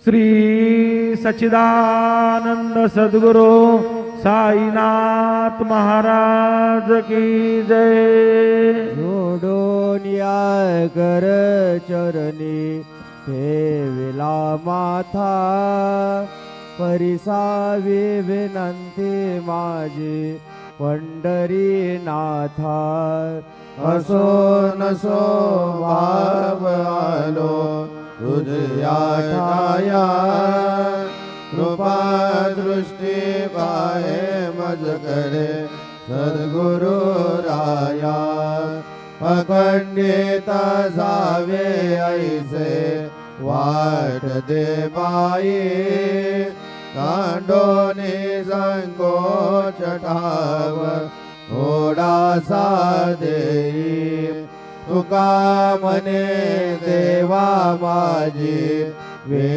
श्री सच्चिदानंद सद्गुरु साईनाथ महाराज की जय। जोडून या कर चरणी ठेविला माथा, परिसावी विनंती माझी पंढरीनाथा। असो नसो भाव आलो तुझ्या ठाया, कृपा दृष्टी पाहे मज करे सद्गुरु राया। अखंडिता जावे ऐसे वाट दे बाई, कांडोनी संकोच ठाव थोडासा देई। तुका मने देवा माझी